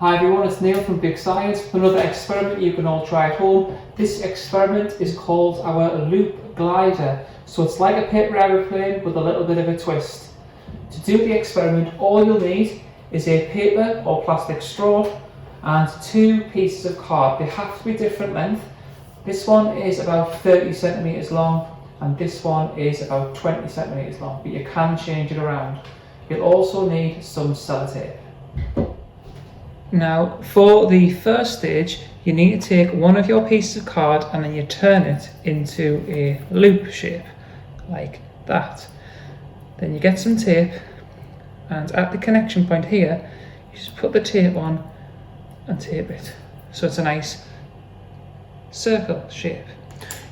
Hi everyone, it's Neil from Big Science with another experiment you can all try at home. This experiment is called our loop glider. So it's like a paper aeroplane with a little bit of a twist. To do the experiment, all you'll need is a paper or plastic straw and two pieces of card. They have to be different length. This one is about 30 centimeters long and this one is about 20 centimeters long, but you can change it around. You'll also need some sellotape. Now, for the first stage, you need to take one of your pieces of card and then you turn it into a loop shape, like that. Then you get some tape, and at the connection point here, you just put the tape on and tape it. So it's a nice circle shape.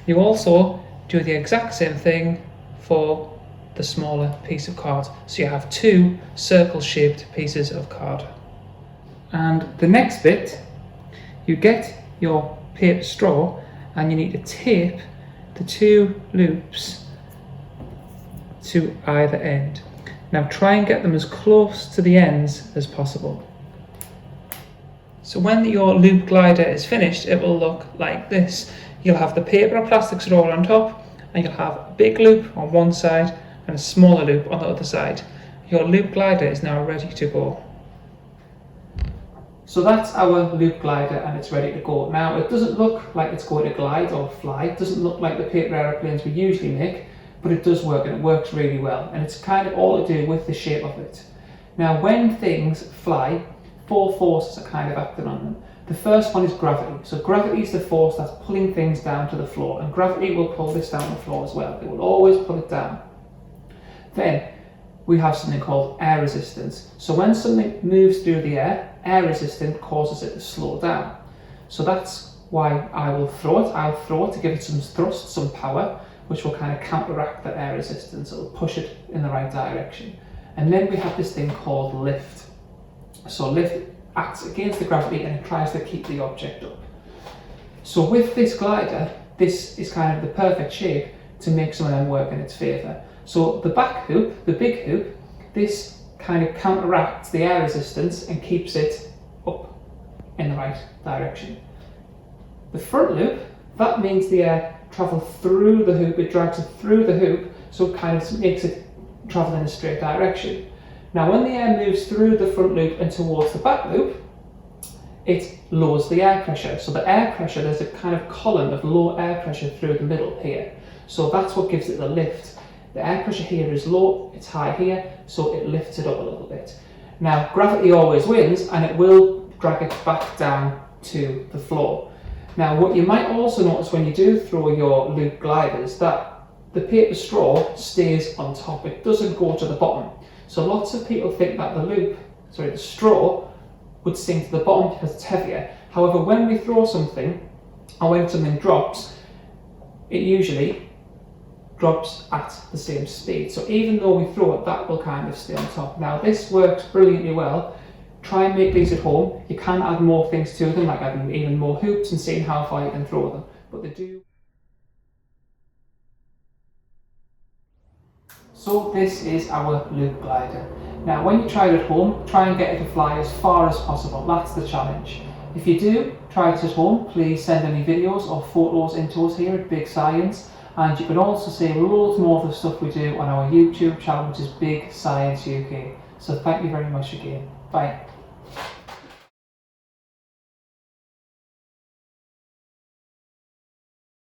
You also do the exact same thing for the smaller piece of card. So you have two circle-shaped pieces of card. And the next bit, you get your paper straw and you need to tape the two loops to either end. Now try and get them as close to the ends as possible. So when your loop glider is finished, it will look like this. You'll have the paper or plastic straw on top, and you'll have a big loop on one side and a smaller loop on the other side. Your loop glider is now ready to go. So that's our loop glider and it's ready to go. Now it doesn't look like it's going to glide or fly, it doesn't look like the paper aeroplanes we usually make, but it does work and it works really well, and it's kind of all to do with the shape of it. Now when things fly, four forces are kind of acting on them. The first one is gravity. So gravity is the force that's pulling things down to the floor, and gravity will pull this down the floor as well. It will always pull it down. Then we have something called air resistance. So when something moves through the air, air resistance causes it to slow down. So that's why I will throw it. I'll throw it to give it some thrust, some power, which will kind of counteract the air resistance. It'll push it in the right direction. And then we have this thing called lift. So lift acts against the gravity and it tries to keep the object up. So with this glider, this is kind of the perfect shape to make some of them work in its favour. So the back hoop, the big hoop, this kind of counteracts the air resistance and keeps it up in the right direction. The front loop, that means the air travels through the hoop, it drags it through the hoop, so it kind of makes it travel in a straight direction. Now when the air moves through the front loop and towards the back loop, it lowers the air pressure. So the air pressure, there's a kind of column of low air pressure through the middle here. So that's what gives it the lift. The air pressure here is low, it's high here, so it lifts it up a little bit. Now gravity always wins and it will drag it back down to the floor. Now what you might also notice when you do throw your loop gliders, that the paper straw stays on top, it doesn't go to the bottom. So lots of people think that the straw would sink to the bottom because it's heavier. However, when we throw something, or when something drops, it usually drops at the same speed. So even though we throw it, that will kind of stay on top. Now this works brilliantly well. Try and make these at home. You can add more things to them, like adding even more hoops and seeing how far you can throw them. But they do. So this is our loop glider. Now when you try it at home, try and get it to fly as far as possible. That's the challenge. If you do try it at home, please send any videos or photos into us here at Big Science. And you can also see loads more of the stuff we do on our YouTube channel, which is Big Science UK. So thank you very much again. Bye.